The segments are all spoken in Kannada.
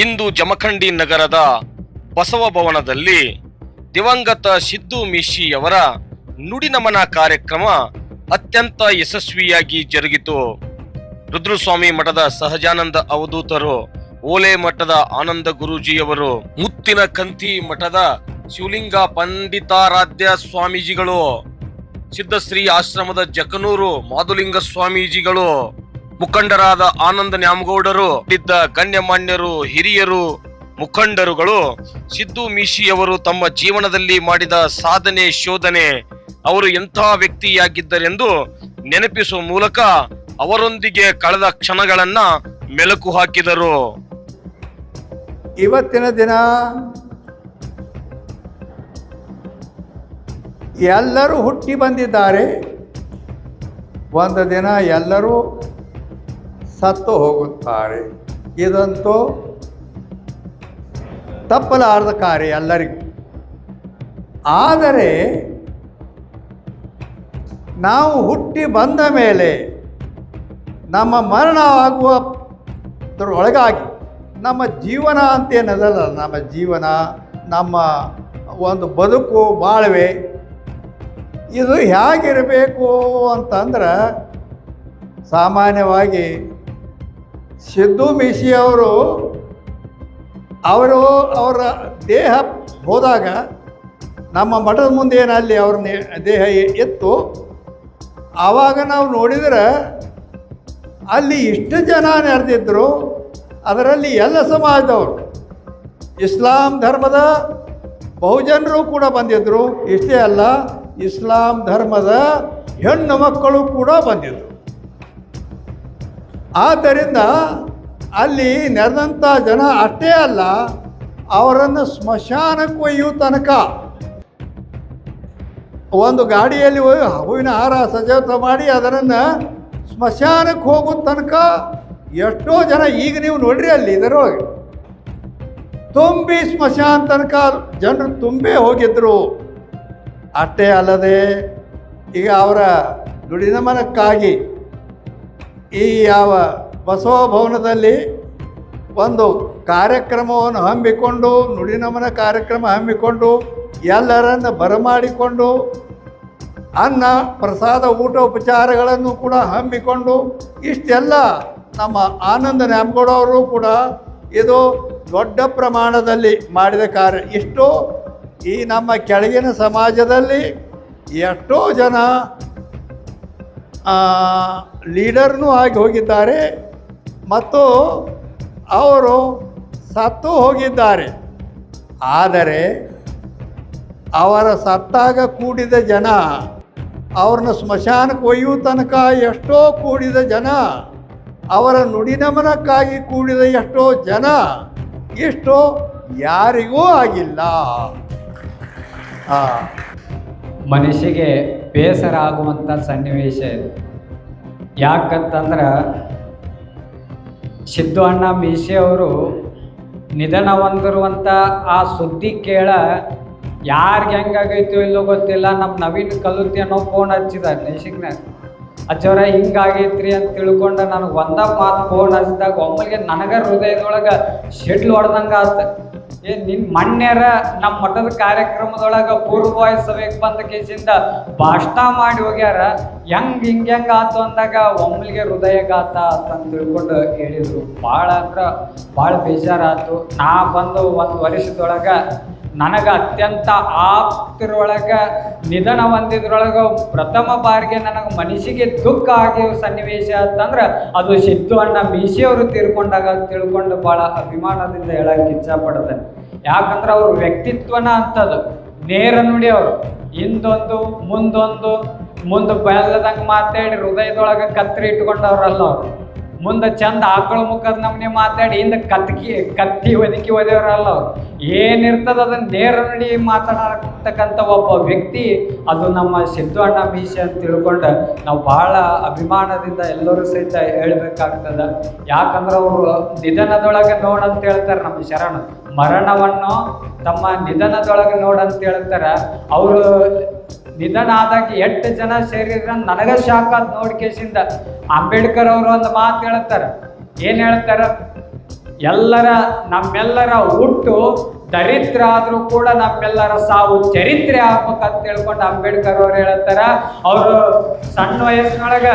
ಇಂದು ಜಮಖಂಡಿ ನಗರದ ಬಸವ ಭವನದಲ್ಲಿ ದಿವಂಗತ ಸಿದ್ದು ಮೀಶಿಯವರ ನುಡಿನಮನ ಕಾರ್ಯಕ್ರಮ ಅತ್ಯಂತ ಯಶಸ್ವಿಯಾಗಿ ಜರುಗಿತು. ರುದ್ರಸ್ವಾಮಿ ಮಠದ ಸಹಜಾನಂದ ಅವಧೂತರು, ಓಲೆ ಮಠದ ಆನಂದ ಗುರೂಜಿಯವರು, ಮುತ್ತಿನ ಕಂತಿ ಮಠದ ಶಿವಲಿಂಗ ಪಂಡಿತಾರಾಧ್ಯ ಸ್ವಾಮೀಜಿಗಳು, ಸಿದ್ಧಶ್ರೀ ಆಶ್ರಮದ ಜಕನೂರು ಮಾಧುಲಿಂಗ ಸ್ವಾಮೀಜಿಗಳು, ಮುಖಂಡರಾದ ಆನಂದ ನ್ಯಾಮಗೌಡರು ಇದ್ದ ಗಣ್ಯಮಾನ್ಯರು, ಹಿರಿಯರು, ಮುಖಂಡರುಗಳು ಸಿದ್ದು ಮೀಶಿಯವರು ತಮ್ಮ ಜೀವನದಲ್ಲಿ ಮಾಡಿದ ಸಾಧನೆ, ಶೋಧನೆ, ಅವರು ಎಂಥ ವ್ಯಕ್ತಿಯಾಗಿದ್ದರೆಂದು ನೆನಪಿಸುವ ಮೂಲಕ ಅವರೊಂದಿಗೆ ಕಳೆದ ಕ್ಷಣಗಳನ್ನ ಮೆಲುಕು ಹಾಕಿದರು. ಇವತ್ತಿನ ದಿನ ಎಲ್ಲರೂ ಹುಟ್ಟಿ ಬಂದಿದ್ದಾರೆ. ಒಂದು ದಿನ ಎಲ್ಲರೂ ಸತ್ತು ಹೋಗುತ್ತಾರೆ. ಇದಂತೂ ತಪ್ಪಲಾರದ ಕಾರ್ಯ ಎಲ್ಲರಿಗೂ. ಆದರೆ ನಾವು ಹುಟ್ಟಿ ಬಂದ ಮೇಲೆ ನಮ್ಮ ಮರಣ ಆಗುವುದರೊಳಗಾಗಿ ನಮ್ಮ ಜೀವನ ಅಂತೇನದಲ್ಲ, ನಮ್ಮ ಜೀವನ, ನಮ್ಮ ಒಂದು ಬದುಕು, ಬಾಳ್ವೆ ಇದು ಹೇಗಿರಬೇಕು ಅಂತಂದ್ರೆ, ಸಾಮಾನ್ಯವಾಗಿ ಸಿದ್ದು ಮೀಶಿಯವರು ಅವರ ದೇಹ ಹೋದಾಗ ನಮ್ಮ ಮಠದ ಮುಂದೆ ಏನಲ್ಲಿ ಅವ್ರ ದೇಹ ಇತ್ತು, ಆವಾಗ ನಾವು ನೋಡಿದರೆ ಅಲ್ಲಿ ಇಷ್ಟು ಜನ ನೆರೆದಿದ್ದರು. ಅದರಲ್ಲಿ ಎಲ್ಲ ಸಮಾಜದವರು, ಇಸ್ಲಾಂ ಧರ್ಮದ ಬಹುಜನರು ಕೂಡ ಬಂದಿದ್ದರು. ಇಷ್ಟೇ ಅಲ್ಲ, ಇಸ್ಲಾಂ ಧರ್ಮದ ಹೆಣ್ಣು ಮಕ್ಕಳು ಕೂಡ ಬಂದಿದ್ದರು. ಆದ್ದರಿಂದ ಅಲ್ಲಿ ನೆರೆದಂಥ ಜನ ಅಷ್ಟೇ ಅಲ್ಲ, ಅವರನ್ನು ಸ್ಮಶಾನಕ್ಕೆ ಒಯ್ಯುವ ತನಕ ಒಂದು ಗಾಡಿಯಲ್ಲಿ ಹೂವಿನ ಹಾರ ಸಜಾವಣೆ ಮಾಡಿ ಅದನ್ನು ಸ್ಮಶಾನಕ್ಕೆ ಹೋಗೋ ತನಕ ಎಷ್ಟೋ ಜನ, ಈಗ ನೀವು ನೋಡ್ರಿ ಅಲ್ಲಿ ಇದರೊಳಗೆ ತುಂಬಿ ಸ್ಮಶಾನ ತನಕ ಜನರು ತುಂಬೇ ಹೋಗಿದ್ದರು. ಅಷ್ಟೇ ಅಲ್ಲದೆ ಈಗ ಅವರ ನುಡಿನಮನಕ್ಕಾಗಿ ಈ ಯಾವ ಬಸವ ಭವನದಲ್ಲಿ ಒಂದು ಕಾರ್ಯಕ್ರಮವನ್ನು ಹಮ್ಮಿಕೊಂಡು, ನುಡಿನಮನ ಕಾರ್ಯಕ್ರಮ ಹಮ್ಮಿಕೊಂಡು, ಎಲ್ಲರನ್ನು ಬರಮಾಡಿಕೊಂಡು ಅನ್ನ ಪ್ರಸಾದ ಊಟ ಉಪಚಾರಗಳನ್ನು ಕೂಡ ಹಮ್ಮಿಕೊಂಡು, ಇಷ್ಟೆಲ್ಲ ನಮ್ಮ ಆನಂದ ನ್ಯಾಮಗೌಡ ಅವರು ಕೂಡ ಇದು ದೊಡ್ಡ ಪ್ರಮಾಣದಲ್ಲಿ ಮಾಡಿದ ಕಾರ್ಯ. ಇಷ್ಟು ಈ ನಮ್ಮ ಕೆಳಗಿನ ಸಮಾಜದಲ್ಲಿ ಎಷ್ಟೋ ಜನ ಲೀಡರ್ನೂ ಆಗಿ ಹೋಗಿದ್ದಾರೆ ಮತ್ತು ಅವರು ಸತ್ತು ಹೋಗಿದ್ದಾರೆ. ಆದರೆ ಅವರ ಸತ್ತಾಗ ಕೂಡಿದ ಜನ, ಅವ್ರನ್ನ ಸ್ಮಶಾನಕ್ಕೆ ಒಯ್ಯುವ ತನಕ ಎಷ್ಟೋ ಕೂಡಿದ ಜನ, ಅವರ ನುಡಿನಮನಕ್ಕಾಗಿ ಕೂಡಿದ ಎಷ್ಟೋ ಜನ, ಇಷ್ಟು ಯಾರಿಗೂ ಆಗಿಲ್ಲ. ಮನುಷ್ಯಗೆ ಬೇಸರ ಆಗುವಂಥ ಸನ್ನಿವೇಶ ಇದು. ಯಾಕಂತಂದ್ರೆ ಸಿದ್ದು ಅಣ್ಣ ಮೀಶಿಯವರು ನಿಧನ ಹೊಂದಿರುವಂಥ ಆ ಸುದ್ದಿ ಕೇಳ ಯಾರಿಗೆ ಹೆಂಗಾಗೈತೋ ಇಲ್ಲೋ ಗೊತ್ತಿಲ್ಲ, ನಮ್ಮ ನವೀನ್ ಕಲುತಿ ಅನ್ನೋ ಫೋನ್ ಹಚ್ಚಿದ ನೇಶಿಕ್ನಾಗ. ಹಚ್ಚವ್ರ ಹಿಂಗಾಗೈತ್ರಿ ಅಂತ ತಿಳ್ಕೊಂಡು ನನಗೆ ಒಂದ ಮಾತು ಫೋನ್ ಹಚ್ಚಿದಾಗ ಒಮ್ಮೆಗೆ ನನಗೆ ಹೃದಯದೊಳಗೆ ಶೆಡ್ಲು ಹೊಡೆದಂಗೆ ಆತ. ನಿನ್ನ ಮಣ್ಯರ ನಮ್ಮ ಮಠದ ಕಾರ್ಯಕ್ರಮದೊಳಗೆ ಪೂರ್ವವಾಯ ಸಭೆಗೆ ಬಂದ ಕೇಸಿಂದ ಭಾಷಣ ಮಾಡಿ ಹೋಗ್ಯಾರ, ಹಿಂಗೆ ಆತು ಅಂದಾಗ ಒಮ್ಮೆಗೆ ಹೃದಯಘಾತ ಅಂತ ತಿಳ್ಕೊಂಡು ಹೇಳಿದರು. ಭಾಳ ಅಂದ್ರೆ ಭಾಳ ಬೇಜಾರಾತು. ನಾ ಬಂದು ಒಂದು ವರ್ಷದೊಳಗೆ ನನಗೆ ಅತ್ಯಂತ ಆಪ್ತರೊಳಗೆ ನಿಧನ ಹೊಂದಿದ್ರೊಳಗೆ ಪ್ರಥಮ ಬಾರಿಗೆ ನನಗೆ ಮನಸ್ಸಿಗೆ ದುಃಖ ಆಗಿರೋ ಸನ್ನಿವೇಶ ಅಂತಂದ್ರೆ ಅದು ಸಿದ್ದು ಅಣ್ಣ ಮೀಶಿಯವರು ತೀರ್ಕೊಂಡಾಗ ತಿಳ್ಕೊಂಡು ಭಾಳ ಅಭಿಮಾನದಿಂದ ಹೇಳಕ್ಕೆ ಇಚ್ಛಪಡ್ತೇನೆ. ಯಾಕಂದ್ರೆ ಅವ್ರ ವ್ಯಕ್ತಿತ್ವನ ಅಂತದ್ದು ನೇರ ನುಡಿ. ಅವರು ಹಿಂದೊಂದು ಮುಂದೆ ಬೆಲ್ಲದಂಗೆ ಮಾತಾಡಿ ಹೃದಯದೊಳಗೆ ಕತ್ತರಿ ಇಟ್ಕೊಂಡವ್ರಲ್ಲ ಅವರು. ಮುಂದೆ ಚಂದ ಆಕಳ ಮುಖದ ನಮ್ಮನೆ ಮಾತಾಡಿ ಹಿಂದೆ ಕತ್ತಿ ಒದೆಯವರಲ್ಲ ಅವ್ರು. ಏನಿರ್ತದ ಅದನ್ನ ನೇರ ನುಡಿ ಮಾತಾಡತಕ್ಕಂಥ ಒಬ್ಬ ವ್ಯಕ್ತಿ ಅದು ನಮ್ಮ ಸಿದ್ದು ಅಣ್ಣ ಮೀಶಿ ಅಂತ ತಿಳ್ಕೊಂಡು ನಾವು ಭಾಳ ಅಭಿಮಾನದಿಂದ ಎಲ್ಲರೂ ಸಹಿತ ಹೇಳ್ಬೇಕಾಗ್ತದ. ಯಾಕಂದ್ರೆ ಅವರು ನಿಧನದೊಳಗೆ ನೋಡಂತ ಹೇಳ್ತಾರೆ ನಮ್ಮ ಶರಣ, ಮರಣವನ್ನು ತಮ್ಮ ನಿಧನದೊಳಗೆ ನೋಡಂತ ಹೇಳ್ತಾರೆ. ಅವರು ನಿಧನ ಆದಾಗ 8 ಜನ ಸೇರಿದ್ರ ನನಗ ಶಾಕ್ ಆದ್ ನೋಡ್ಕೇಸಿಂದ. ಅಂಬೇಡ್ಕರ್ ಅವರು ಒಂದು ಮಾತು ಹೇಳ್ತಾರೆ, ಏನ್ ಹೇಳ್ತಾರ, ನಮ್ಮೆಲ್ಲರ ಹುಟ್ಟು ದರಿದ್ರ ಆದ್ರೂ ಕೂಡ ನಮ್ಮೆಲ್ಲರ ಸಾವು ಚರಿತ್ರೆ ಆಗ್ಬೇಕಂತ ಹೇಳ್ಕೊಂಡು ಅಂಬೇಡ್ಕರ್ ಅವ್ರು ಹೇಳ್ತಾರ. ಅವರು ಸಣ್ಣ ವಯಸ್ಸಿನೊಳಗ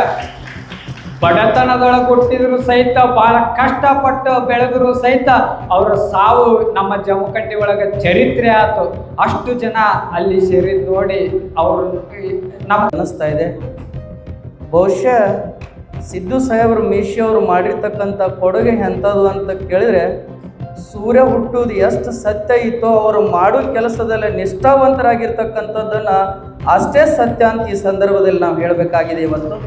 ಬಡತನದೊಳಗೆ ಹುಟ್ಟಿದ್ರು ಸಹಿತ ಬಹಳ ಕಷ್ಟಪಟ್ಟು ಬೆಳೆದ್ರು ಸಹಿತ ಅವರ ಸಾವು ನಮ್ಮ ಜಮಖಂಡಿ ಒಳಗೆ ಚರಿತ್ರೆ ಆಯ್ತು. ಅಷ್ಟು ಜನ ಅಲ್ಲಿ ಸೇರಿದ್ ನೋಡಿ ಅವರು ನಮ್ಮ ಅನ್ನಿಸ್ತಾ ಇದೆ. ಬಹುಶಃ ಸಿದ್ದು ಸಾಹೇಬ್ರ ಮೀಶಿ ಅವರು ಮಾಡಿರ್ತಕ್ಕಂಥ ಕೊಡುಗೆ ಎಂಥದ್ದು ಅಂತ ಕೇಳಿದ್ರೆ, ಸೂರ್ಯ ಹುಟ್ಟುವುದು ಎಷ್ಟು ಸತ್ಯ ಇತ್ತೋ ಅವರು ಮಾಡೋ ಕೆಲಸದಲ್ಲಿ ನಿಷ್ಠಾವಂತರಾಗಿರ್ತಕ್ಕಂಥದ್ದನ್ನು ಅಷ್ಟೇ ಸತ್ಯ ಅಂತ ಈ ಸಂದರ್ಭದಲ್ಲಿ ನಾವು ಹೇಳಬೇಕಾಗಿದೆ ಇವತ್ತು.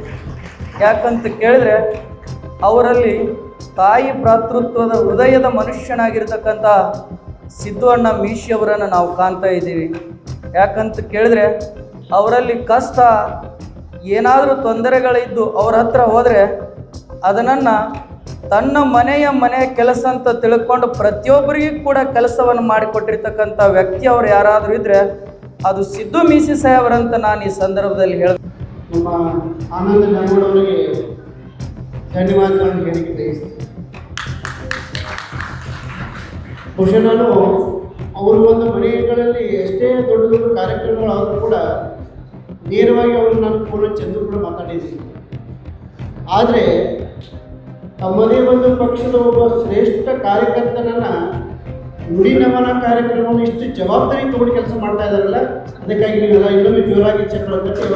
ಯಾಕಂತ ಕೇಳಿದ್ರೆ ಅವರಲ್ಲಿ ತಾಯಿ ಭ್ರಾತೃತ್ವದ ಹೃದಯದ ಮನುಷ್ಯನಾಗಿರ್ತಕ್ಕಂಥ ಸಿದ್ದು ಅಣ್ಣ ಮೀಶಿ ಅವರನ್ನು ನಾವು ಕಾಣ್ತಾ ಇದ್ದೀವಿ. ಯಾಕಂತ ಕೇಳಿದ್ರೆ ಅವರಲ್ಲಿ ಕಷ್ಟ ಏನಾದರೂ ತೊಂದರೆಗಳಿದ್ದು ಅವ್ರ ಹತ್ರ ಹೋದರೆ ಅದನ್ನು ತನ್ನ ಮನೆಯ ಕೆಲಸ ಅಂತ ತಿಳ್ಕೊಂಡು ಪ್ರತಿಯೊಬ್ಬರಿಗೂ ಕೂಡ ಕೆಲಸವನ್ನು ಮಾಡಿಕೊಟ್ಟಿರ್ತಕ್ಕಂಥ ವ್ಯಕ್ತಿ ಅವ್ರು ಯಾರಾದರೂ ಇದ್ದರೆ ಅದು ಸಿದ್ದು ಮೀಶಿ ಸಾಹೇಬ್ರಂತ ನಾನು ಈ ಸಂದರ್ಭದಲ್ಲಿ ಹೇಳ್ತೀನಿ. ನಮ್ಮ ಆನಂದ ನರಗೂಡವರಿಗೆ ಧನ್ಯವಾದಗಳನ್ನು ಹೇಳಿಕೆ ಬಯಸ್ತೀನಿ. ಬಹುಶಃ ನಾನು ಅವರು ಒಂದು ಮನೆಗಳಲ್ಲಿ ಎಷ್ಟೇ ದೊಡ್ಡ ದೊಡ್ಡ ಕಾರ್ಯಕ್ರಮಗಳಾದರೂ ಕೂಡ ನೇರವಾಗಿ ಅವರು ನಾನು ಫೋನ್ ಚೆಂದು ಕೂಡ ಮಾತಾಡಿದ್ದೀನಿ. ಆದರೆ ತಮ್ಮದೇ ಒಂದು ಪಕ್ಷದ ಒಬ್ಬ ಶ್ರೇಷ್ಠ ಕಾರ್ಯಕರ್ತನನ್ನು ನುಡಿ ನಮನ ಕಾರ್ಯಕ್ರಮವನ್ನು ಇಷ್ಟು ಜವಾಬ್ದಾರಿ ತಗೊಂಡು ಕೆಲಸ ಮಾಡ್ತಾ ಇದ್ದಾರಲ್ಲ, ಅದಕ್ಕಾಗಿ ನೀವೆಲ್ಲ ಇನ್ನೊಮ್ಮೆ ಜೋರಾಗಿ ಚಕ್ರ ಕಟ್ಟಿ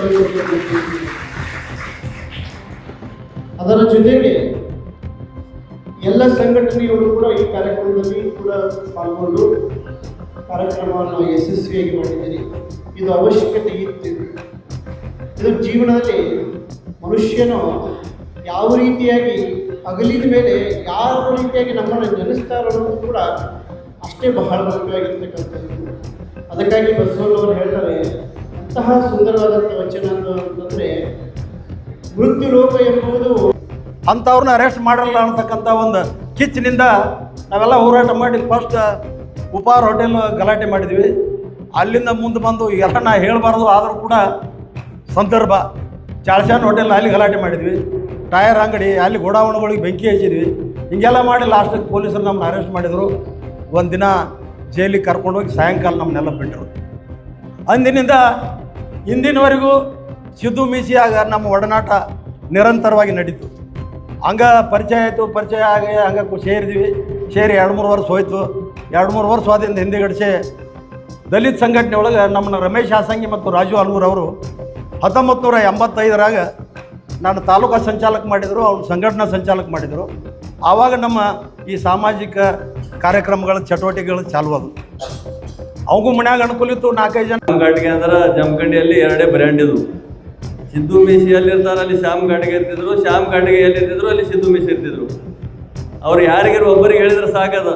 ಅದರ ಜೊತೆಗೆ ಎಲ್ಲ ಸಂಘಟನೆಯವರು ಕೂಡ ಈ ಕಾರ್ಯಕ್ರಮದಲ್ಲಿ ಕೂಡ ಪಾಲ್ಗೊಂಡು ಕಾರ್ಯಕ್ರಮವನ್ನು ಯಶಸ್ವಿಯಾಗಿ ಮಾಡಿದ್ದೀರಿ. ಇದು ಅವಶ್ಯಕತೆ ಇತ್ತು. ಇದು ಜೀವನದಲ್ಲಿ ಮನುಷ್ಯನು ಯಾವ ರೀತಿಯಾಗಿ ಅಗಲಿದ ಮೇಲೆ ಯಾವ ರೀತಿಯಾಗಿ ನಮ್ಮನ್ನು ಜನಿಸ್ತಾರೋ ಅನ್ನೋದು ಕೂಡ ಅಷ್ಟೇ ಬಹಳ ಮುಖ್ಯವಾಗಿರ್ತಕ್ಕಂಥದ್ದು. ಅದಕ್ಕಾಗಿ ಬಸವಣ್ಣವರು ಹೇಳ್ತಾರೆ, ಅಂತಹ ಸುಂದರವಾದಂಥ ವಚನ ಅಂತಂದರೆ ಮೃತ್ಯು ಲೋಕ ಎಂಬುದು ಅಂಥವ್ರನ್ನ ಅರೆಸ್ಟ್ ಮಾಡಲ್ಲ ಅನ್ನತಕ್ಕಂಥ ಒಂದು ಕಿಚ್ಚಿನಿಂದ ನಾವೆಲ್ಲ ಹೋರಾಟ ಮಾಡಿ ಫಸ್ಟ್ ಉಪಹಾರ ಹೋಟೆಲ್ ಗಲಾಟೆ ಮಾಡಿದ್ವಿ. ಅಲ್ಲಿಂದ ಮುಂದೆ ಬಂದು ಎಲ್ಲ ನಾ ಹೇಳಬಾರ್ದು ಆದರೂ ಕೂಡ ಸಂದರ್ಭ ಚಾಳ್ಶಾನ್ ಹೋಟೆಲ್ ಅಲ್ಲಿ ಗಲಾಟೆ ಮಾಡಿದ್ವಿ. ಟಯರ್ ಅಂಗಡಿ ಅಲ್ಲಿ ಗೋಡಾವಣೆಗಳಿಗೆ ಬೆಂಕಿ ಹಚ್ಚಿದ್ವಿ. ಹಿಂಗೆಲ್ಲ ಮಾಡಿ ಲಾಸ್ಟಿಗೆ ಪೊಲೀಸರು ನಮ್ಮನ್ನ ಅರೆಸ್ಟ್ ಮಾಡಿದರು. ಒಂದು ದಿನ ಜೈಲಿಗೆ ಕರ್ಕೊಂಡೋಗಿ ಸಾಯಂಕಾಲ ನಮ್ಮನ್ನೆಲ್ಲ ಬಿಟ್ಟರು. ಅಂದಿನಿಂದ ಇಂದಿನವರೆಗೂ ಸಿದ್ದು ಮೀಶಿ ಆಗ ನಮ್ಮ ಒಡನಾಟ ನಿರಂತರವಾಗಿ ನಡೀತು. ಹಂಗೆ ಪರಿಚಯ ಆಯಿತು. ಪರಿಚಯ ಆಗಿ ಹಂಗೆ ಸೇರಿದ್ವಿ. ಸೇರಿ 2-3 ವರ್ಷ ಹೋಯ್ತು. 2-3 ವರ್ಷ ಹೋದಿಂದ ಹಿಂದೆಗಡಿಸಿ ದಲಿತ ಸಂಘಟನೆ ಒಳಗೆ ನಮ್ಮನ್ನ ರಮೇಶ್ ಹಾಸಂಗಿ ಮತ್ತು ರಾಜು ಅಲ್ಮೂರ್ ಅವರು 1985ರಾಗ ನಾನು ತಾಲೂಕಾ ಸಂಚಾಲಕ ಮಾಡಿದರು, ಅವ್ರು ಸಂಘಟನಾ ಸಂಚಾಲಕ ಮಾಡಿದರು. ಆವಾಗ ನಮ್ಮ ಈ ಸಾಮಾಜಿಕ ಕಾರ್ಯಕ್ರಮಗಳ ಚಟುವಟಿಕೆಗಳು ಚಾಲು ಆದವು. ಅವಗೂ ಮನ್ಯಾಗ ಅನುಕೂಲ ಇತ್ತು. 4-5 ಜನ ಘಾಟಿಗೆ ಅಂದ್ರೆ ಜಮಖಂಡಿಯಲ್ಲಿ 2 ಬ್ರ್ಯಾಂಡ್ ಇದ್ವು. ಸಿದ್ದು ಮೀಶಿ ಎಲ್ಲಿರ್ತಾರೆ ಅಲ್ಲಿ ಶ್ಯಾಮ್ ಘಾಟಿಗೆ ಇರ್ತಿದ್ರು, ಶ್ಯಾಮ್ ಘಾಟಿಗೆ ಎಲ್ಲಿರ್ತಿದ್ರು ಅಲ್ಲಿ ಸಿದ್ದು ಮೀಶಿ ಇರ್ತಿದ್ರು. ಅವ್ರು ಯಾರಿಗಾರು ಒಬ್ಬರಿಗೆ ಹೇಳಿದ್ರೆ ಸಾಕದ,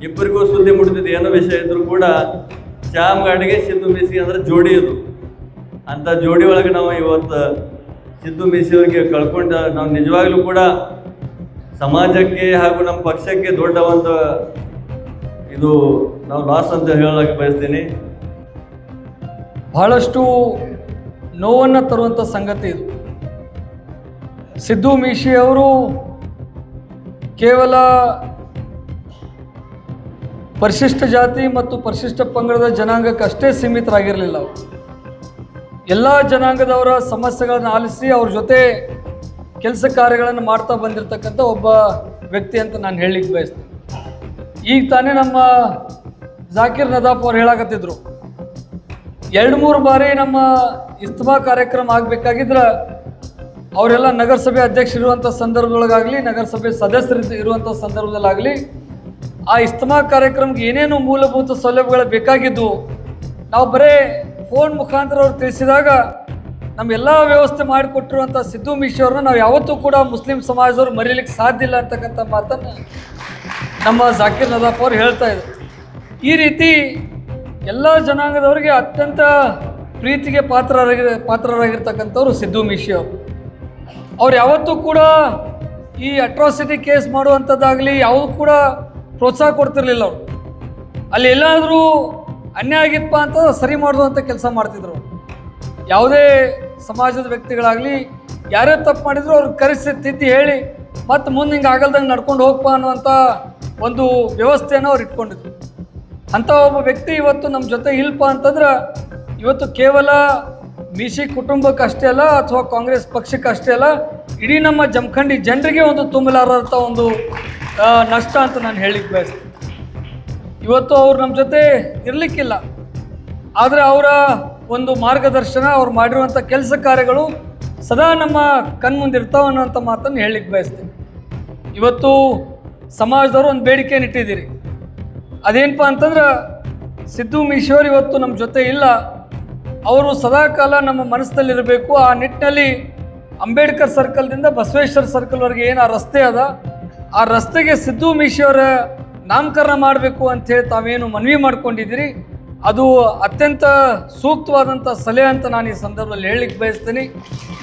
ಇಬ್ಬರಿಗೂ ಸುದ್ದಿ ಮುಟ್ತಿದ್ದು. ಏನೋ ವಿಷಯ ಇದ್ರು ಕೂಡ ಶ್ಯಾಮ್ ಘಾಟಿಗೆ ಸಿದ್ದು ಮೀಶಿ ಅಂದ್ರೆ ಜೋಡಿ ಇದು. ಅಂಥ ಜೋಡಿ ಒಳಗೆ ನಾವು ಇವತ್ತು ಸಿದ್ದು ಮೀಶಿ ಅವರಿಗೆ ಕಳ್ಕೊಂಡು ನಾವು ನಿಜವಾಗ್ಲೂ ಕೂಡ ಸಮಾಜಕ್ಕೆ ಹಾಗೂ ನಮ್ಮ ಪಕ್ಷಕ್ಕೆ ದೊಡ್ಡ ಒಂದು ಇದು ನಾವು ಲಾಸ್ ಅಂತ ಹೇಳೋಕ್ಕೆ ಬಯಸ್ತೀನಿ. ಬಹಳಷ್ಟು ನೋವನ್ನು ತರುವಂಥ ಸಂಗತಿ ಇದು. ಸಿದ್ದು ಮೀಶಿ ಅವರು ಕೇವಲ ಪರಿಶಿಷ್ಟ ಜಾತಿ ಮತ್ತು ಪರಿಶಿಷ್ಟ ಪಂಗಡದ ಜನಾಂಗಕ್ಕಷ್ಟೇ ಸೀಮಿತರಾಗಿರಲಿಲ್ಲ. ಅವರು ಎಲ್ಲ ಜನಾಂಗದವರ ಸಮಸ್ಯೆಗಳನ್ನು ಆಲಿಸಿ ಅವ್ರ ಜೊತೆ ಕೆಲಸ ಕಾರ್ಯಗಳನ್ನು ಮಾಡ್ತಾ ಬಂದಿರತಕ್ಕಂಥ ಒಬ್ಬ ವ್ಯಕ್ತಿ ಅಂತ ನಾನು ಹೇಳಲಿಕ್ಕೆ ಬಯಸ್ತೀನಿ. ಈಗ ತಾನೇ ನಮ್ಮ ಜಾಕೀರ್ ನದಾಫ್ ಅವ್ರು ಹೇಳಕತ್ತಿದ್ರು, 2-3 ಬಾರಿ ನಮ್ಮ ಇಸ್ತಮಾ ಕಾರ್ಯಕ್ರಮ ಆಗಬೇಕಾಗಿದ್ರೆ ಅವರೆಲ್ಲ ನಗರಸಭೆ ಅಧ್ಯಕ್ಷರಿರುವಂಥ ಸಂದರ್ಭದೊಳಗಾಗಲಿ, ನಗರಸಭೆ ಸದಸ್ಯರು ಇರುವಂಥ ಸಂದರ್ಭದಲ್ಲಾಗಲಿ ಆ ಇಸ್ತಮಾ ಕಾರ್ಯಕ್ರಮಕ್ಕೆ ಏನೇನು ಮೂಲಭೂತ ಸೌಲಭ್ಯಗಳು ಬೇಕಾಗಿದ್ದು ನಾವು ಬರೀ ಫೋನ್ ಮುಖಾಂತರ ಅವ್ರು ತಿಳಿಸಿದಾಗ ನಮ್ಮೆಲ್ಲ ವ್ಯವಸ್ಥೆ ಮಾಡಿಕೊಟ್ಟಿರುವಂಥ ಸಿದ್ದು ಮೀಶಿ ಅವ್ರನ್ನ ನಾವು ಯಾವತ್ತೂ ಕೂಡ ಮುಸ್ಲಿಂ ಸಮಾಜದವ್ರು ಮರೀಲಿಕ್ಕೆ ಸಾಧ್ಯ ಇಲ್ಲ ಅಂತಕ್ಕಂಥ ಮಾತನ್ನು ನಮ್ಮ ಜಾಕೀರ್ ನದಾಫ್ ಅವ್ರು ಹೇಳ್ತಾ ಇದ್ರು. ಈ ರೀತಿ ಎಲ್ಲ ಜನಾಂಗದವರಿಗೆ ಅತ್ಯಂತ ಪ್ರೀತಿಗೆ ಪಾತ್ರರಾಗಿರ್ತಕ್ಕಂಥವ್ರು ಸಿದ್ದು ಮೀಶಿ ಅವರು. ಅವ್ರು ಯಾವತ್ತೂ ಕೂಡ ಈ ಅಟ್ರಾಸಿಟಿ ಕೇಸ್ ಮಾಡುವಂಥದ್ದಾಗಲಿ ಯಾವುದು ಕೂಡ ಪ್ರೋತ್ಸಾಹ ಕೊಡ್ತಿರ್ಲಿಲ್ಲ. ಅವರು ಅಲ್ಲಿ ಎಲ್ಲಾದರೂ ಅನ್ಯಾಯ ಆಗಿತ್ತಪ್ಪ ಅಂತ ಸರಿ ಮಾಡುವಂಥ ಕೆಲಸ ಮಾಡ್ತಿದ್ರು. ಯಾವುದೇ ಸಮಾಜದ ವ್ಯಕ್ತಿಗಳಾಗಲಿ ಯಾರೇ ತಪ್ಪು ಮಾಡಿದ್ರು ಅವ್ರಿಗೆ ಕರೆಸಿ ತಿದ್ದಿ ಹೇಳಿ ಮತ್ತು ಮುಂದೆ ಹಿಂಗೆ ಆಗಲ್ದಂಗೆ ನಡ್ಕೊಂಡು ಹೋಗಪ್ಪ ಅನ್ನುವಂಥ ಒಂದು ವ್ಯವಸ್ಥೆಯನ್ನು ಅವ್ರು ಇಟ್ಕೊಂಡಿದ್ರು. ಅಂಥ ಒಬ್ಬ ವ್ಯಕ್ತಿ ಇವತ್ತು ನಮ್ಮ ಜೊತೆ ಇಲ್ಪ ಅಂತಂದ್ರೆ ಇವತ್ತು ಕೇವಲ ಮೀಶಿ ಕುಟುಂಬಕ್ಕಷ್ಟೇ ಅಲ್ಲ ಅಥವಾ ಕಾಂಗ್ರೆಸ್ ಪಕ್ಷಕ್ಕೆ ಅಷ್ಟೇ ಅಲ್ಲ, ಇಡೀ ನಮ್ಮ ಜಮಖಂಡಿ ಜನರಿಗೆ ಒಂದು ತುಂಬಲಾರದ ಒಂದು ನಷ್ಟ ಅಂತ ನಾನು ಹೇಳಿಕ್ಕೆ ಬಯಸ್ತೀನಿ. ಇವತ್ತು ಅವ್ರು ನಮ್ಮ ಜೊತೆ ಇರಲಿಕ್ಕಿಲ್ಲ, ಆದರೆ ಅವರ ಒಂದು ಮಾರ್ಗದರ್ಶನ, ಅವ್ರು ಮಾಡಿರುವಂಥ ಕೆಲಸ ಕಾರ್ಯಗಳು ಸದಾ ನಮ್ಮ ಕಣ್ಮುಂದಿರ್ತಾವೆ ಅನ್ನೋಂಥ ಮಾತನ್ನು ಹೇಳಲಿಕ್ಕೆ ಬಯಸ್ತೀನಿ. ಇವತ್ತು ಸಮಾಜದವರು ಒಂದು ಬೇಡಿಕೆಯನ್ನು ಇಟ್ಟಿದ್ದೀರಿ. ಅದೇನಪ್ಪ ಅಂತಂದ್ರೆ ಸಿದ್ದು ಮೀಶಿಯವರು ಇವತ್ತು ನಮ್ಮ ಜೊತೆ ಇಲ್ಲ, ಅವರು ಸದಾಕಾಲ ನಮ್ಮ ಮನಸ್ಸಿನಲ್ಲಿರಬೇಕು. ಆ ನಿಟ್ಟಿನಲ್ಲಿ ಅಂಬೇಡ್ಕರ್ ಸರ್ಕಲ್ದಿಂದ ಬಸವೇಶ್ವರ ಸರ್ಕಲ್ವರೆಗೆ ಏನು ಆ ರಸ್ತೆ ಅದ, ಆ ರಸ್ತೆಗೆ ಸಿದ್ದು ಮೀಶಿಯವರ ನಾಮಕರಣ ಮಾಡಬೇಕು ಅಂಥೇಳಿ ತಾವೇನು ಮನವಿ ಮಾಡ್ಕೊಂಡಿದ್ದೀರಿ, ಅದು ಅತ್ಯಂತ ಸೂಕ್ತವಾದಂಥ ಸಲಹೆ ಅಂತ ನಾನು ಈ ಸಂದರ್ಭದಲ್ಲಿ ಹೇಳಲಿಕ್ಕೆ ಬಯಸ್ತೀನಿ.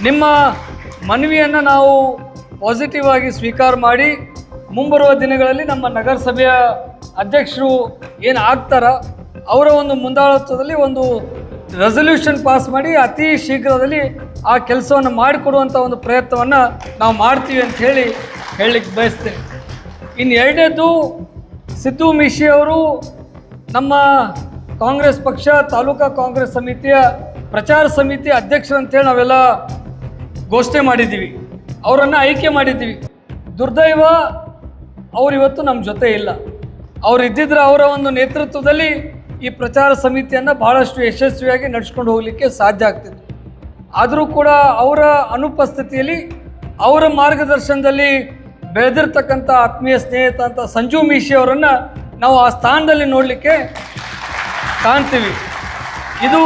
ನಿಮ್ಮ ಮನವಿಯನ್ನು ನಾವು ಪಾಸಿಟಿವ್ ಆಗಿ ಸ್ವೀಕಾರ ಮಾಡಿ ಮುಂಬರುವ ದಿನಗಳಲ್ಲಿ ನಮ್ಮ ನಗರಸಭೆಯ ಅಧ್ಯಕ್ಷರು ಏನು ಆಗ್ತಾರ ಅವರ ಒಂದು ಮುಂದಾಳತ್ವದಲ್ಲಿ ಒಂದು ರೆಸಲ್ಯೂಷನ್ ಪಾಸ್ ಮಾಡಿ ಅತಿ ಶೀಘ್ರದಲ್ಲಿ ಆ ಕೆಲಸವನ್ನು ಮಾಡಿಕೊಡುವಂಥ ಒಂದು ಪ್ರಯತ್ನವನ್ನು ನಾವು ಮಾಡ್ತೀವಿ ಅಂತ ಹೇಳಲಿಕ್ಕೆ ಬಯಸ್ತೇನೆ. ಇನ್ನು ಎರಡನೇದು, ಸಿದ್ದು ಮೀಶಿ ಅವರು ನಮ್ಮ ಕಾಂಗ್ರೆಸ್ ಪಕ್ಷ ತಾಲೂಕಾ ಕಾಂಗ್ರೆಸ್ ಸಮಿತಿಯ ಪ್ರಚಾರ ಸಮಿತಿ ಅಧ್ಯಕ್ಷರಂತೇಳಿ ನಾವೆಲ್ಲ ಘೋಷಣೆ ಮಾಡಿದ್ದೀವಿ, ಅವರನ್ನು ಆಯ್ಕೆ ಮಾಡಿದ್ದೀವಿ. ದುರ್ದೈವ ಅವರು ಇವತ್ತು ನಮ್ಮ ಜೊತೆ ಇಲ್ಲ. ಅವರು ಇದ್ದಿದ್ರೆ ಅವರ ಒಂದು ನೇತೃತ್ವದಲ್ಲಿ ಈ ಪ್ರಚಾರ ಸಮಿತಿಯನ್ನು ಭಾಳಷ್ಟು ಯಶಸ್ವಿಯಾಗಿ ನಡೆಸ್ಕೊಂಡು ಹೋಗಲಿಕ್ಕೆ ಸಾಧ್ಯ ಆಗ್ತಿತ್ತು. ಆದರೂ ಕೂಡ ಅವರ ಅನುಪಸ್ಥಿತಿಯಲ್ಲಿ ಅವರ ಮಾರ್ಗದರ್ಶನದಲ್ಲಿ ಬೆಳೆದಿರ್ತಕ್ಕಂಥ ಆತ್ಮೀಯ ಸ್ನೇಹಿತ ಅಂತ ಸಂಜು ಮೀಶಿ ಅವರನ್ನು ನಾವು ಆ ಸ್ಥಾನದಲ್ಲಿ ನೋಡಲಿಕ್ಕೆ ಕಾಣ್ತೀವಿ. ಇದು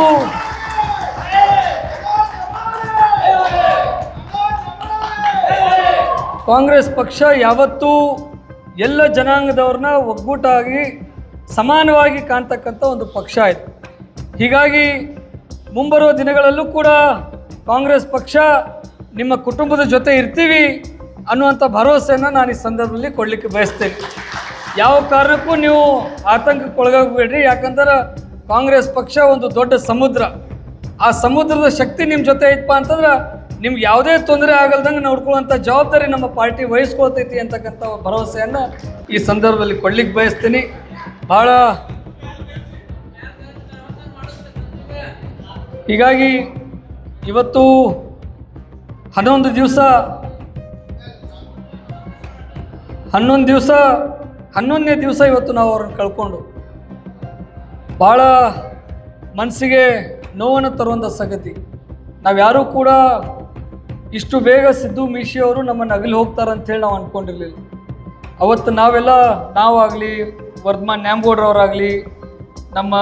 ಕಾಂಗ್ರೆಸ್ ಪಕ್ಷ ಯಾವತ್ತೂ ಎಲ್ಲ ಜನಾಂಗದವ್ರನ್ನ ಒಗ್ಗೂಟಾಗಿ ಸಮಾನವಾಗಿ ಕಾಣ್ತಕ್ಕಂಥ ಒಂದು ಪಕ್ಷ ಆಯಿತು. ಹೀಗಾಗಿ ಮುಂಬರುವ ದಿನಗಳಲ್ಲೂ ಕೂಡ ಕಾಂಗ್ರೆಸ್ ಪಕ್ಷ ನಿಮ್ಮ ಕುಟುಂಬದ ಜೊತೆ ಇರ್ತೀವಿ ಅನ್ನುವಂಥ ಭರವಸೆಯನ್ನು ನಾನು ಈ ಸಂದರ್ಭದಲ್ಲಿ ಕೊಡಲಿಕ್ಕೆ ಬಯಸ್ತೇನೆ. ಯಾವ ಕಾರಣಕ್ಕೂ ನೀವು ಆತಂಕಕ್ಕೊಳಗಾಗಬೇಡ್ರಿ. ಯಾಕಂದ್ರೆ ಕಾಂಗ್ರೆಸ್ ಪಕ್ಷ ಒಂದು ದೊಡ್ಡ ಸಮುದ್ರ. ಆ ಸಮುದ್ರದ ಶಕ್ತಿ ನಿಮ್ಮ ಜೊತೆ ಐತಪ್ಪ ಅಂತಂದ್ರೆ ನಿಮ್ಗೆ ಯಾವುದೇ ತೊಂದರೆ ಆಗಲ್ದಂಗೆ ನೋಡ್ಕೊಳ್ಳುವಂಥ ಜವಾಬ್ದಾರಿ ನಮ್ಮ ಪಾರ್ಟಿ ವಹಿಸ್ಕೊಳ್ತೈತಿ ಅಂತಕ್ಕಂಥ ಭರವಸೆಯನ್ನು ಈ ಸಂದರ್ಭದಲ್ಲಿ ಕೊಡ್ಲಿಕ್ಕೆ ಬಯಸ್ತೀನಿ. ಭಾಳ ಹೀಗಾಗಿ ಇವತ್ತು 11 ದಿವಸ 11ನೇ ದಿವಸ ಇವತ್ತು ನಾವು ಅವ್ರನ್ನ ಕಳ್ಕೊಂಡು ಭಾಳ ಮನಸ್ಸಿಗೆ ನೋವನ್ನು ತರುವಂಥ ಸಂಗತಿ. ನಾವ್ಯಾರೂ ಕೂಡ ಇಷ್ಟು ಬೇಗ ಸಿದ್ದು ಮೀಶಿ ಅವರು ನಮ್ಮನ್ನು ಅಗಲಿ ಹೋಗ್ತಾರಂಥೇಳಿ ನಾವು ಅಂದ್ಕೊಂಡಿರಲಿಲ್ಲ. ಅವತ್ತು ನಾವಾಗಲಿ ವರ್ಧಮಾನ್ ನ್ಯಾಮಗೌಡ್ರವರಾಗಲಿ, ನಮ್ಮ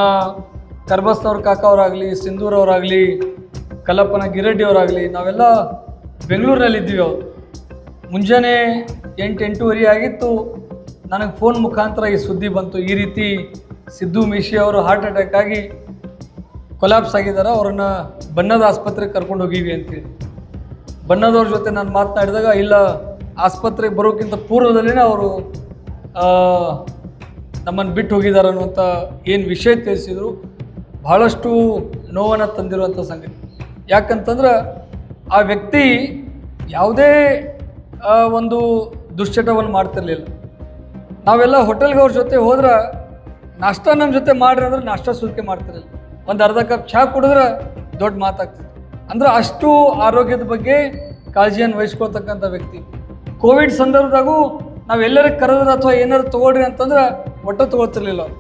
ಕರ್ಬಸ್ನವ್ರ ಕಾಕವರಾಗಲಿ, ಸಿಂಧೂರವರಾಗಲಿ, ಕಲ್ಲಪ್ಪನ ಗಿರೆಡ್ಡಿ ಅವರಾಗಲಿ, ನಾವೆಲ್ಲ ಬೆಂಗಳೂರಿನಲ್ಲಿದ್ದೀವಿ. ಅವತ್ತು ಮುಂಜಾನೆ 8-8:30 ಆಗಿತ್ತು. ನನಗೆ ಫೋನ್ ಮುಖಾಂತರ ಈ ಸುದ್ದಿ ಬಂತು, ಈ ರೀತಿ ಸಿದ್ದು ಮೀಶಿ ಅವರು ಹಾರ್ಟ್ ಅಟ್ಯಾಕ್ ಆಗಿ ಕೊಲಾಪ್ಸ್ ಆಗಿದ್ದಾರೆ, ಅವರನ್ನು ಬನ್ನದ ಆಸ್ಪತ್ರೆಗೆ ಕರ್ಕೊಂಡು ಹೋಗೀವಿ ಅಂತೇಳಿ. ಬನ್ನದವ್ರ ಜೊತೆ ನಾನು ಮಾತನಾಡಿದಾಗ, ಇಲ್ಲ, ಆಸ್ಪತ್ರೆಗೆ ಬರೋಕ್ಕಿಂತ ಪೂರ್ವದಲ್ಲೇ ಅವರು ನಮ್ಮನ್ನು ಬಿಟ್ಟು ಹೋಗಿದ್ದಾರೆ ಅನ್ನುವಂಥ ಏನು ವಿಷಯ ತಿಳಿಸಿದರು. ಭಾಳಷ್ಟು ನೋವನ್ನು ತಂದಿರುವಂಥ ಸಂಗತಿ. ಯಾಕಂತಂದ್ರೆ ಆ ವ್ಯಕ್ತಿ ಯಾವುದೇ ಒಂದು ದುಶ್ಚಟವನ್ನು ಮಾಡ್ತಿರ್ಲಿಲ್ಲ. ನಾವೆಲ್ಲ ಹೋಟೆಲ್ಗೆ ಅವ್ರ ಜೊತೆ ಹೋದ್ರೆ ನಾಷ್ಟ ನಮ್ಮ ಜೊತೆ ಮಾಡ್ರಿ ಅಂದ್ರೆ ನಾಷ್ಟ ಸುಲಿಕೆ ಮಾಡ್ತಿರಲಿಲ್ಲ. ಒಂದು ಅರ್ಧ ಕಪ್ ಚಹಾ ಕುಡಿದ್ರೆ ದೊಡ್ಡ ಮಾತಾಗ್ತಿತ್ತು. ಅಂದ್ರೆ ಅಷ್ಟು ಆರೋಗ್ಯದ ಬಗ್ಗೆ ಕಾಳಜಿಯನ್ನು ವಹಿಸ್ಕೊಳ್ತಕ್ಕಂಥ ವ್ಯಕ್ತಿ. ಕೋವಿಡ್ ಸಂದರ್ಭದಾಗೂ ನಾವೆಲ್ಲರಿಗೆ ಕರೆದ್ರೆ ಅಥವಾ ಏನಾದ್ರು ತೊಗೊಳ್ರಿ ಅಂತಂದ್ರೆ ಒಟ್ಟು ತೊಗೊಳ್ತಿರ್ಲಿಲ್ಲ ಅವ್ರು.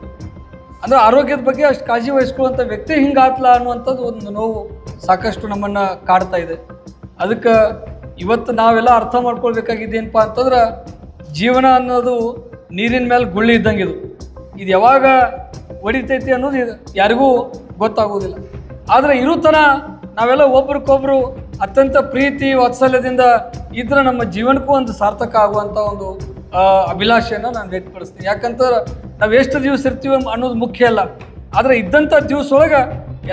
ಅಂದರೆ ಆರೋಗ್ಯದ ಬಗ್ಗೆ ಅಷ್ಟು ಕಾಳಜಿ ವಹಿಸ್ಕೊಳ್ಳುವಂಥ ವ್ಯಕ್ತಿ ಹಿಂಗಾತ್ಲ ಅನ್ನುವಂಥದ್ದು ಒಂದು ನೋವು ಸಾಕಷ್ಟು ನಮ್ಮನ್ನು ಕಾಡ್ತಾ ಇದೆ. ಅದಕ್ಕೆ ಇವತ್ತು ನಾವೆಲ್ಲ ಅರ್ಥ ಮಾಡ್ಕೊಳ್ಬೇಕಾಗಿದ್ದೇನಪ್ಪ ಅಂತಂದ್ರೆ, ಜೀವನ ಅನ್ನೋದು ನೀರಿನ ಮೇಲೆ ಗುಳ್ಳಿ ಇದ್ದಂಗೆ ಇದು ಯಾವಾಗ ಹೊಡಿತೈತಿ ಅನ್ನೋದು ಯಾರಿಗೂ ಗೊತ್ತಾಗೋದಿಲ್ಲ. ಆದರೆ ಇರುತ್ತನ ನಾವೆಲ್ಲ ಒಬ್ರಿಗೊಬ್ರು ಅತ್ಯಂತ ಪ್ರೀತಿ ವಾತ್ಸಲ್ಯದಿಂದ ಇದ್ರೆ ನಮ್ಮ ಜೀವನಕ್ಕೂ ಒಂದು ಸಾರ್ಥಕ ಆಗುವಂಥ ಒಂದು ಅಭಿಲಾಷೆಯನ್ನು ನಾನು ವ್ಯಕ್ತಪಡಿಸ್ತೀನಿ. ಯಾಕಂತಂದ್ರೆ ನಾವು ಎಷ್ಟು ದಿವಸ ಇರ್ತೀವಿ ಅನ್ನೋದು ಮುಖ್ಯ ಅಲ್ಲ, ಆದರೆ ಇದ್ದಂಥ ದಿವಸ ಒಳಗೆ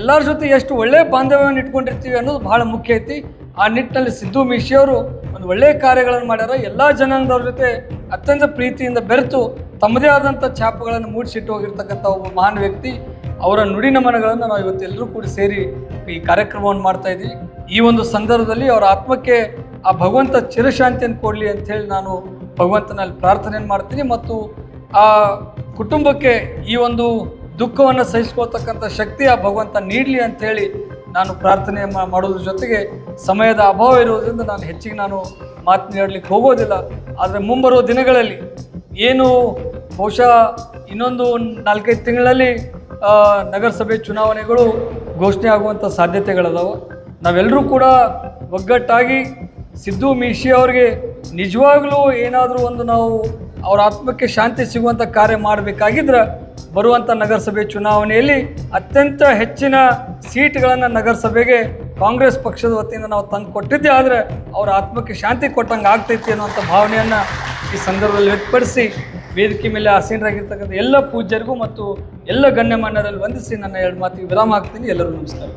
ಎಲ್ಲರ ಜೊತೆ ಎಷ್ಟು ಒಳ್ಳೆಯ ಬಾಂಧವ್ಯವನ್ನು ಇಟ್ಕೊಂಡಿರ್ತೀವಿ ಅನ್ನೋದು ಭಾಳ ಮುಖ್ಯ ಐತಿ. ಆ ನಿಟ್ಟಿನಲ್ಲಿ ಸಿದ್ದು ಮೀಶಿ ಅವರು ಒಂದು ಒಳ್ಳೆಯ ಕಾರ್ಯಗಳನ್ನು ಮಾಡ್ಯಾರ. ಎಲ್ಲ ಜನಾಂಗದವ್ರ ಜೊತೆ ಅತ್ಯಂತ ಪ್ರೀತಿಯಿಂದ ಬೆರೆತು ತಮ್ಮದೇ ಆದಂಥ ಛಾಪುಗಳನ್ನು ಮೂಡಿಸಿಟ್ಟು ಹೋಗಿರ್ತಕ್ಕಂಥ ಒಬ್ಬ ಮಹಾನ್ ವ್ಯಕ್ತಿ. ಅವರ ನುಡಿ ನಮನಗಳನ್ನು ನಾವು ಇವತ್ತೆಲ್ಲರೂ ಕೂಡ ಸೇರಿ ಈ ಕಾರ್ಯಕ್ರಮವನ್ನು ಮಾಡ್ತಾ ಇದ್ದೀವಿ. ಈ ಒಂದು ಸಂದರ್ಭದಲ್ಲಿ ಅವರ ಆತ್ಮಕ್ಕೆ ಆ ಭಗವಂತ ಚಿರಶಾಂತಿಯನ್ನು ಕೊಡಲಿ ಅಂಥೇಳಿ ನಾನು ಭಗವಂತನಲ್ಲಿ ಪ್ರಾರ್ಥನೆಯನ್ನು ಮಾಡ್ತೀನಿ. ಮತ್ತು ಆ ಕುಟುಂಬಕ್ಕೆ ಈ ಒಂದು ದುಃಖವನ್ನು ಸಹಿಸ್ಕೊಳ್ತಕ್ಕಂಥ ಶಕ್ತಿ ಆ ಭಗವಂತ ನೀಡಲಿ ಅಂಥೇಳಿ ನಾನು ಪ್ರಾರ್ಥನೆ ಮಾಡೋದ್ರ ಜೊತೆಗೆ ಸಮಯದ ಅಭಾವ ಇರೋದ್ರಿಂದ ನಾನು ಹೆಚ್ಚಿಗೆ ಮಾತನಾಡಲಿಕ್ಕೆ ಹೋಗೋದಿಲ್ಲ. ಆದರೆ ಮುಂಬರುವ ದಿನಗಳಲ್ಲಿ ಏನು ಬಹುಶಃ ಇನ್ನೊಂದು 4-5 ತಿಂಗಳಲ್ಲಿ ನಗರಸಭೆ ಚುನಾವಣೆಗಳು ಘೋಷಣೆ ಆಗುವಂಥ ಸಾಧ್ಯತೆಗಳದಾವೆ. ನಾವೆಲ್ಲರೂ ಕೂಡ ಒಗ್ಗಟ್ಟಾಗಿ ಸಿದ್ದು ಮೀಶಿ ಅವ್ರಿಗೆ ನಿಜವಾಗ್ಲೂ ಏನಾದರೂ ಒಂದು ನಾವು ಅವ್ರ ಆತ್ಮಕ್ಕೆ ಶಾಂತಿ ಸಿಗುವಂಥ ಕಾರ್ಯ ಮಾಡಬೇಕಾಗಿದ್ರೆ ಬರುವಂಥ ನಗರಸಭೆ ಚುನಾವಣೆಯಲ್ಲಿ ಅತ್ಯಂತ ಹೆಚ್ಚಿನ ಸೀಟ್ಗಳನ್ನು ನಗರಸಭೆಗೆ ಕಾಂಗ್ರೆಸ್ ಪಕ್ಷದ ವತಿಯಿಂದ ನಾವು ತಂದು ಕೊಟ್ಟಿದ್ದೆ. ಆದರೆ ಅವರ ಆತ್ಮಕ್ಕೆ ಶಾಂತಿ ಕೊಟ್ಟಂಗೆ ಆಗ್ತೈತಿ ಅನ್ನುವಂಥ ಭಾವನೆಯನ್ನು ಈ ಸಂದರ್ಭದಲ್ಲಿ ವ್ಯಕ್ತಪಡಿಸಿ ವೇದಿಕೆ ಮೇಲೆ ಆಸೀನರಾಗಿರ್ತಕ್ಕಂಥ ಎಲ್ಲ ಪೂಜ್ಯರಿಗೂ ಮತ್ತು ಎಲ್ಲ ಗಣ್ಯಮಾನ್ಯರಲ್ಲಿ ವಂದಿಸಿ ನನ್ನ 2 ಮಾತಿಗೆ ವಿರಾಮ ಹಾಕ್ತೀನಿ. ಎಲ್ಲರೂ ನಮಸ್ಕಾರ.